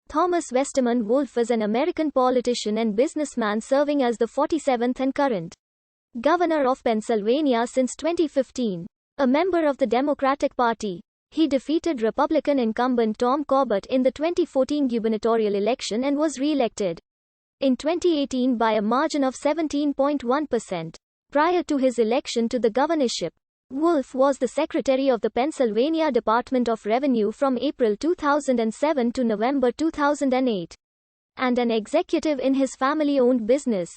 Thomas Westerman Wolf is an American politician and businessman serving as the 47th and current governor of Pennsylvania since 2015. A member of the Democratic Party, he defeated Republican incumbent Tom Cobbett in the 2014 gubernatorial election and was re-elected in 2018 by a margin of 17.1%. Prior to his election to the governorship, Wolf was the secretary of the Pennsylvania Department of Revenue from April 2007 to November 2008, and an executive in his family-owned business.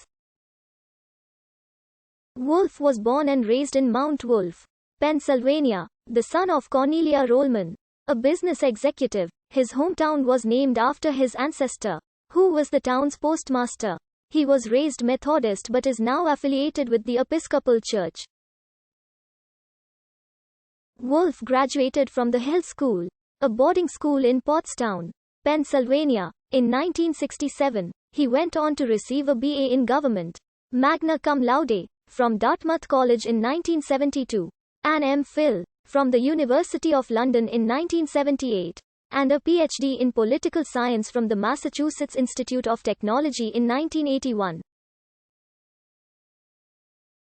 Wolf was born and raised in Mount Wolf, Pennsylvania, the son of Cornelia Rollman, a business executive. His hometown was named after his ancestor, who was the town's postmaster. He was raised Methodist but is now affiliated with the Episcopal Church. Wolf graduated from the Hill School, a boarding school in Pottstown, Pennsylvania, in 1967. He went on to receive a BA in government, magna cum laude, from Dartmouth College in 1972, an M.Phil from the University of London in 1978, and a PhD in political science from the Massachusetts Institute of Technology in 1981.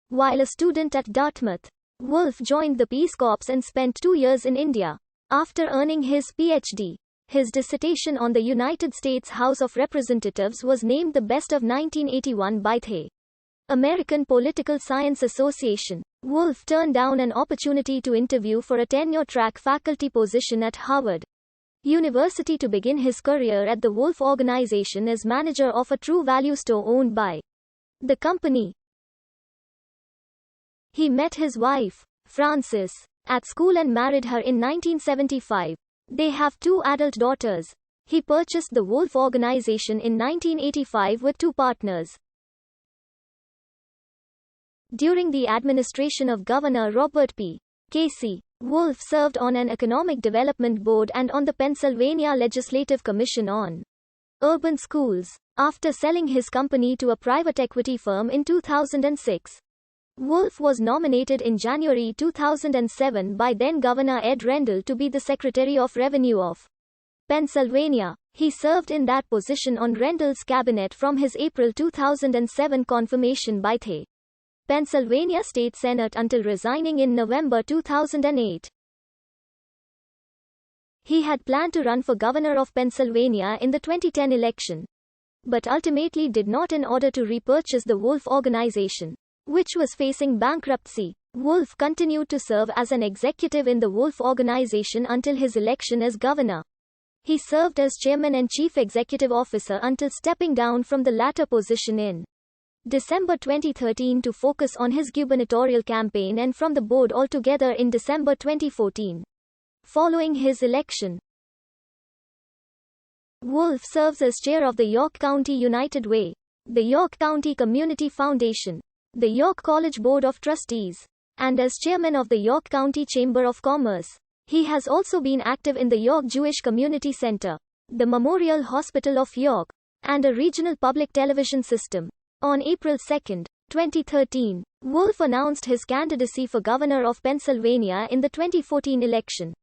While a student at Dartmouth, Wolf joined the Peace Corps and spent 2 years in India. After earning his PhD, his dissertation on the United States House of Representatives was named the best of 1981 by the American Political Science Association. Wolf turned down an opportunity to interview for a tenure-track faculty position at Harvard University to begin his career at the Wolf Organization as manager of a True Value store owned by the company. He met his wife, Frances, at school and married her in 1975. They have 2 adult daughters. He purchased the Wolf Organization in 1985 with 2 partners. During the administration of Governor Robert P. Casey, Wolf served on an economic development board and on the Pennsylvania Legislative Commission on Urban Schools. After selling his company to a private equity firm in 2006, Wolf was nominated in January 2007 by then-Governor Ed Rendell to be the Secretary of Revenue of Pennsylvania. He served in that position on Rendell's cabinet from his April 2007 confirmation by the Pennsylvania State Senate until resigning in November 2008. He had planned to run for governor of Pennsylvania in the 2010 election, but ultimately did not in order to repurchase the Wolf Organization, which was facing bankruptcy. Wolf continued to serve as an executive in the Wolf Organization until his election as governor. He served as chairman and chief executive officer until stepping down from the latter position in December 2013 to focus on his gubernatorial campaign and from the board altogether in December 2014. Following his election, Wolf serves as chair of the York County United Way, the York County Community Foundation, the York College Board of Trustees, and as chairman of the York County Chamber of Commerce. He has also been active in the York Jewish Community Center, the Memorial Hospital of York, and a regional public television system. On April 2, 2013, Wolf announced his candidacy for governor of Pennsylvania in the 2014 election.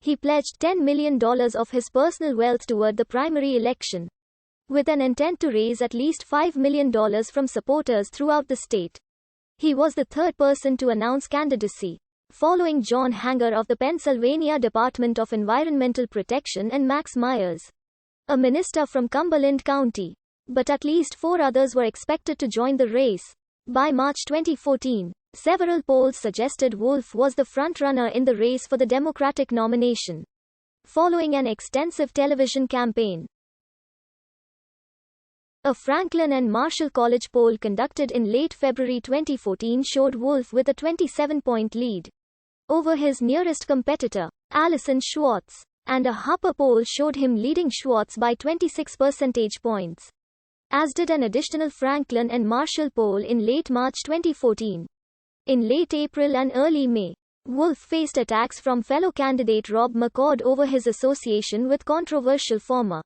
He pledged $10 million of his personal wealth toward the primary election, with an intent to raise at least $5 million from supporters throughout the state. He was the 3rd person to announce candidacy, following John Hanger of the Pennsylvania Department of Environmental Protection and Max Myers, a minister from Cumberland County. But at least 4 others were expected to join the race. By March 2014, several polls suggested Wolf was the frontrunner in the race for the Democratic nomination, following an extensive television campaign. A Franklin and Marshall College poll conducted in late February 2014 showed Wolf with a 27-point lead over his nearest competitor, Allison Schwartz, and a Harper poll showed him leading Schwartz by 26 percentage points, as did an additional Franklin and Marshall poll in late March 2014. In late April and early May, Wolf faced attacks from fellow candidate Rob McCord over his association with controversial former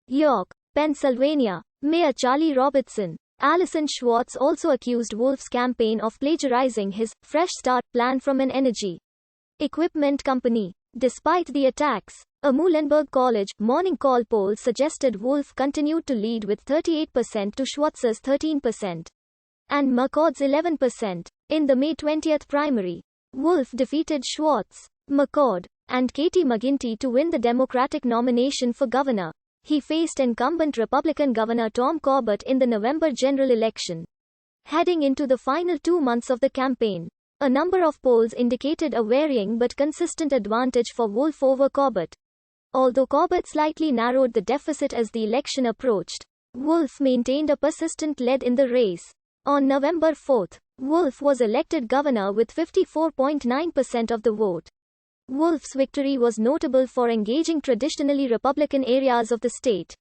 York, Pennsylvania Mayor Charlie Robertson. Allison Schwartz also accused Wolf's campaign of plagiarizing his Fresh Start plan from an energy equipment company. Despite the attacks, A Muhlenberg College morning call poll suggested Wolf continued to lead with 38% to Schwartz's 13% and McCord's 11%. In the May 20 primary, Wolf defeated Schwartz, McCord, and Katie McGinty to win the Democratic nomination for governor. He faced incumbent Republican Governor Tom Corbett in the November general election. Heading into the final 2 months of the campaign, a number of polls indicated a varying but consistent advantage for Wolf over Corbett. Although Corbett slightly narrowed the deficit as the election approached, Wolf maintained a persistent lead in the race. On November 4, Wolf was elected governor with 54.9% of the vote. Wolf's victory was notable for engaging traditionally Republican areas of the state.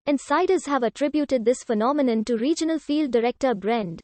Insiders have attributed this phenomenon to Regional Field Director Brent